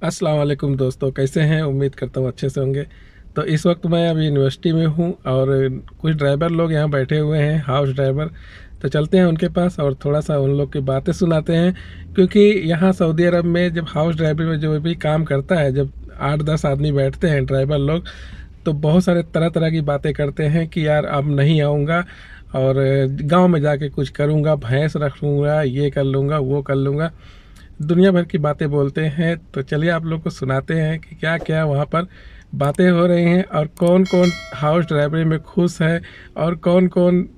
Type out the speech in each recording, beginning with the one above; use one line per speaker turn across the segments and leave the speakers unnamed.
अस्सलाम वालेकुम दोस्तों, कैसे हैं? उम्मीद करता हूँ अच्छे से होंगे। तो इस वक्त मैं अभी यूनिवर्सिटी में हूँ और कुछ ड्राइवर लोग यहाँ बैठे हुए हैं, हाउस ड्राइवर। तो चलते हैं उनके पास और थोड़ा सा उन लोग की बातें सुनाते हैं। क्योंकि यहाँ सऊदी अरब में जब हाउस ड्राइवर में जो भी काम करता है, जब 8-10 आदमी बैठते हैं ड्राइवर लोग, तो बहुत सारे तरह तरह की बातें करते हैं कि यार अब नहीं आऊँगा और गांव में जाके कुछ करूँगा, भैंस रख लूँगा, ये कर लूँगा, वो कर लूँगा। दुनिया भर की बातें बोलते हैं। तो चलिए आप लोग को सुनाते हैं कि क्या क्या वहाँ पर बातें हो रही हैं और कौन कौन हाउस ड्राइवरी में खुश है और कौन कौन।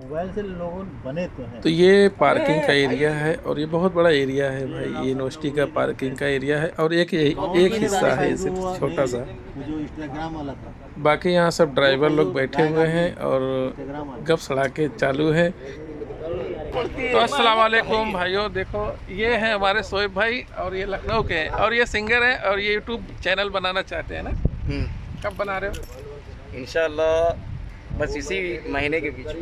मोबाइल से लोगों बने तो हैं।
तो ये पार्किंग का एरिया है और ये बहुत बड़ा एरिया है भाई, ये यूनिवर्सिटी का पार्किंग का एरिया है और एक हिस्सा है ये सिर्फ छोटा सा।
वो जो इंस्टाग्राम वाला था,
बाकी यहाँ सब ड्राइवर लोग बैठे हुए हैं और
इंस्टाग्राम वाला
गप सड़ाके चालू है। तो अस्सलाम वालेकुम भाइयों, देखो ये है हमारे शोएब भाई और ये लखनऊ के हैं और ये सिंगर हैं और ये यूट्यूब चैनल बनाना चाहते हैं ना। कब बना रहे हो?
इंशाल्लाह बस इसी महीने के पीछे।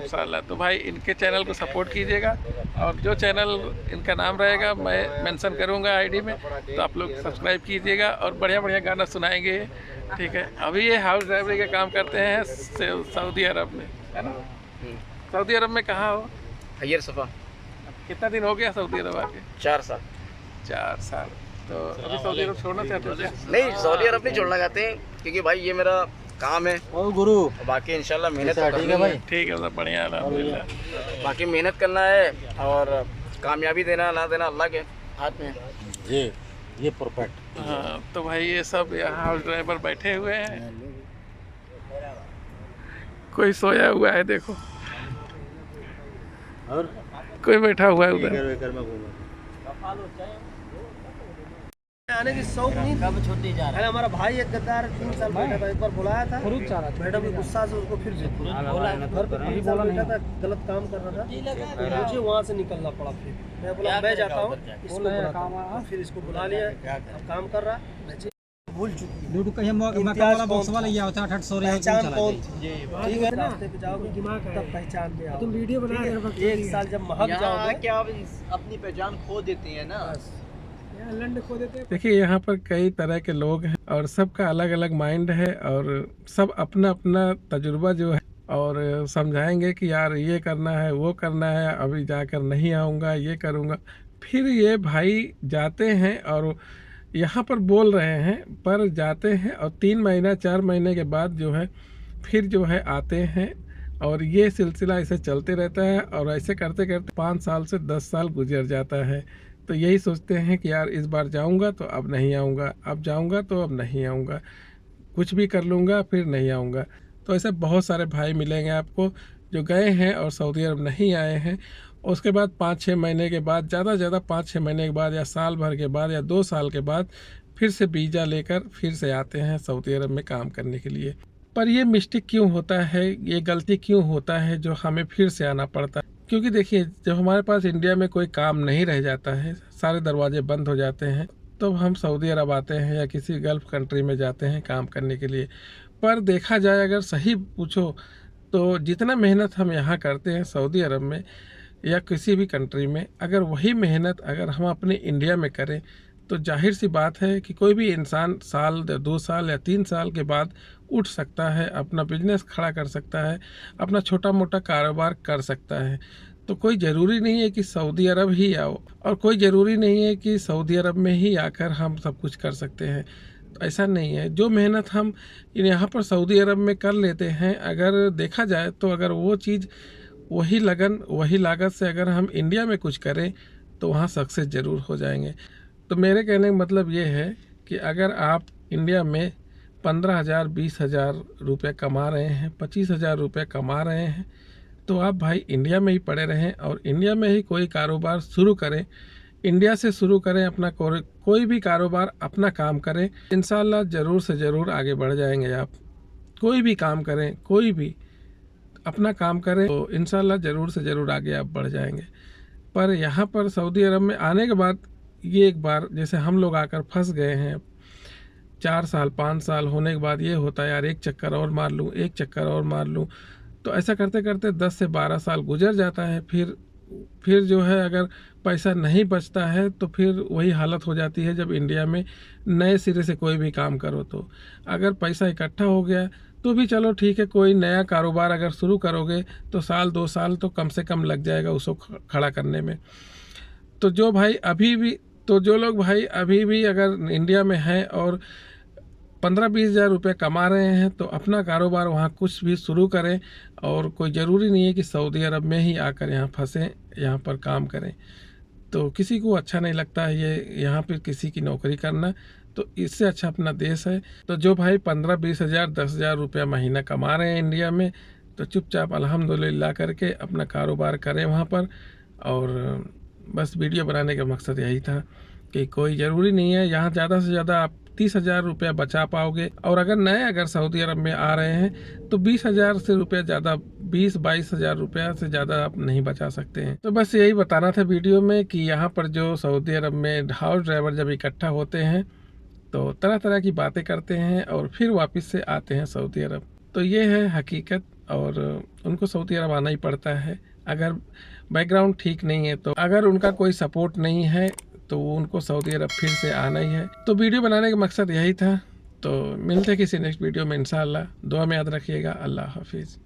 इंशाल्लाह। तो भाई इनके चैनल को सपोर्ट कीजिएगा और जो चैनल इनका नाम रहेगा मैं मेंशन करूंगा आईडी में, तो आप लोग सब्सक्राइब कीजिएगा और बढ़िया बढ़िया गाना सुनाएंगे। ठीक है, अभी ये हाउस ड्राइवरी का काम करते हैं सऊदी अरब में, है ना? सऊदी अरब में कहाँ हो?
हयर सफ़ा।
कितना दिन हो गया सऊदी अरब आके?
4 साल।
4 साल। तो अभी सऊदी अरब छोड़ना चाहते हो क्या?
नहीं, सऊदी अरब नहीं छोड़ना चाहते हैं क्योंकि भाई ये मेरा काम है
ओ गुरु
और बाकी इंशाल्लाह मेहनत
ऐसा
तो
ठीक
करनी
है भाई।
है।
ठीक है, सब बढ़िया अल्हम्दुलिल्लाह।
बाकी मेहनत करना है और कामयाबी देना ना देना अल्लाह के हाथ में है।
ये परफेक्ट।
हाँ, तो भाई ये सब यहाँ हाउस ड्राइवर बैठे हुए हैं, कोई सोया हुआ है देखो,
और
कोई बैठा हुआ है उधर।
घर में घूमो।
आने की शौक नहीं
कब छुट्टी जा
अरे हमारा भाई एक गद्दार 3 साल बैठा था, एक बार बुलाया था, मैडम के गुस्सा से उसको फिर से बोला घर पे 3 साल बैठा था, गलत काम कर रहा था, मुझे वहाँ से निकलना पड़ा। फिर मैं बोला मैं जाता हूँ, इसको बुलाता हूँ। फिर इसको बुला लिया, अब काम कर रहा, मैं भूल चुकी हूँ। पहचान कौन थी? ठीक है, रास्ते पे जाओगे तब पहचान में आओ। तुम वीडियो बना रहे, 1 साल जब महक जाओगे
क्या आप अपनी पहचान खो देते हैं ना।
देखिए यहाँ पर कई तरह के लोग हैं और सबका अलग अलग माइंड है और सब अपना अपना तजुर्बा जो है और समझाएंगे कि यार ये करना है, वो करना है, अभी जाकर नहीं आऊँगा, ये करूँगा। फिर ये भाई जाते हैं और यहाँ पर बोल रहे हैं, पर जाते हैं और 3 महीना 4 महीने के बाद जो है फिर जो है आते हैं और ये सिलसिला ऐसे चलते रहता है और ऐसे करते करते 5 साल से 10 साल गुजर जाता है। तो यही सोचते हैं कि यार इस बार जाऊंगा तो अब नहीं आऊँगा, अब जाऊंगा तो अब नहीं आऊँगा, कुछ भी कर लूँगा फिर नहीं आऊँगा। तो ऐसे बहुत सारे भाई मिलेंगे आपको जो गए हैं और सऊदी अरब नहीं आए हैं। उसके बाद 5-6 महीने के बाद, ज़्यादा से ज़्यादा 5-6 महीने के बाद या साल भर के बाद या 2 साल के बाद फिर से वीज़ा लेकर फिर से आते हैं सऊदी अरब में काम करने के लिए। पर ये मिस्टेक क्यों होता है, ये गलती क्यों होता है जो हमें फिर से आना पड़ता है? क्योंकि देखिए जब हमारे पास इंडिया में कोई काम नहीं रह जाता है, सारे दरवाजे बंद हो जाते हैं, तो हम सऊदी अरब आते हैं या किसी गल्फ़ कंट्री में जाते हैं काम करने के लिए। पर देखा जाए अगर सही पूछो तो जितना मेहनत हम यहाँ करते हैं सऊदी अरब में या किसी भी कंट्री में, अगर वही मेहनत अगर हम अपने इंडिया में करें तो जाहिर सी बात है कि कोई भी इंसान साल या 2 साल या 3 साल के बाद उठ सकता है, अपना बिजनेस खड़ा कर सकता है, अपना छोटा मोटा कारोबार कर सकता है। तो कोई ज़रूरी नहीं है कि सऊदी अरब ही आओ और कोई ज़रूरी नहीं है कि सऊदी अरब में ही आकर हम सब कुछ कर सकते हैं। तो ऐसा नहीं है। जो मेहनत हम यहाँ पर सऊदी अरब में कर लेते हैं, अगर देखा जाए तो अगर वो चीज़ वही लगन वही लागत से अगर हम इंडिया में कुछ करें तो वहाँ सक्सेस ज़रूर हो जाएंगे। तो मेरे कहने का मतलब ये है कि अगर आप इंडिया में 15,000 20,000 रुपये कमा रहे हैं, 25,000 रुपये कमा रहे हैं, तो आप भाई इंडिया में ही पड़े रहें और इंडिया में ही कोई कारोबार शुरू करें। इंडिया से शुरू करें अपना कोई भी कारोबार, अपना काम करें, इंशाल्लाह ज़रूर से ज़रूर आगे बढ़ जाएंगे आप। कोई भी काम करें, कोई भी अपना काम करें तो इंशाल्लाह ज़रूर से ज़रूर आगे आप बढ़ जाएंगे। पर यहाँ पर सऊदी अरब में आने के बाद ये एक बार जैसे हम लोग आकर फंस गए हैं, 4 साल 5 साल होने के बाद ये होता है यार एक चक्कर और मार लूँ, एक चक्कर और मार लूँ। तो ऐसा करते करते 10 से 12 साल गुजर जाता है। फिर फिर जो है अगर पैसा नहीं बचता है तो फिर वही हालत हो जाती है जब इंडिया में नए सिरे से कोई भी काम करो। तो अगर पैसा इकट्ठा हो गया तो भी चलो ठीक है, कोई नया कारोबार अगर शुरू करोगे तो साल 2 साल तो कम से कम लग जाएगा उसको खड़ा करने में। तो जो लोग भाई अभी भी अगर इंडिया में हैं और 15-20 हज़ार रुपये कमा रहे हैं तो अपना कारोबार वहाँ कुछ भी शुरू करें, और कोई ज़रूरी नहीं है कि सऊदी अरब में ही आकर यहाँ फंसें, यहाँ पर काम करें। तो किसी को अच्छा नहीं लगता है ये यहाँ पर किसी की नौकरी करना, तो इससे अच्छा अपना देश है। तो जो भाई 15-20 हज़ार 10 हज़ार रुपया महीना कमा रहे हैं इंडिया में, तो चुपचाप अल्हम्दुलिल्लाह करके अपना कारोबार करें वहाँ पर। और बस वीडियो बनाने का मकसद यही था कि कोई ज़रूरी नहीं है यहाँ ज़्यादा से ज़्यादा आप 30 हज़ार रुपया बचा पाओगे, और अगर सऊदी अरब में आ रहे हैं तो 20 हज़ार से रुपया ज़्यादा 20-22 हज़ार रुपया से ज़्यादा आप नहीं बचा सकते हैं। तो बस यही बताना था वीडियो में कि यहाँ पर जो सऊदी अरब में हाउस ड्राइवर जब इकट्ठा होते हैं तो तरह तरह की बातें करते हैं और फिर वापस से आते हैं सऊदी अरब। तो ये है हकीकत, और उनको सऊदी अरब आना ही पड़ता है अगर बैकग्राउंड ठीक नहीं है। तो अगर उनका कोई सपोर्ट नहीं है तो उनको सऊदी अरब फिर से आना ही है। तो वीडियो बनाने का मकसद यही था। तो मिलते हैं किसी नेक्स्ट वीडियो में इंशाअल्लाह। दुआ में याद रखिएगा। अल्लाह हाफिज़।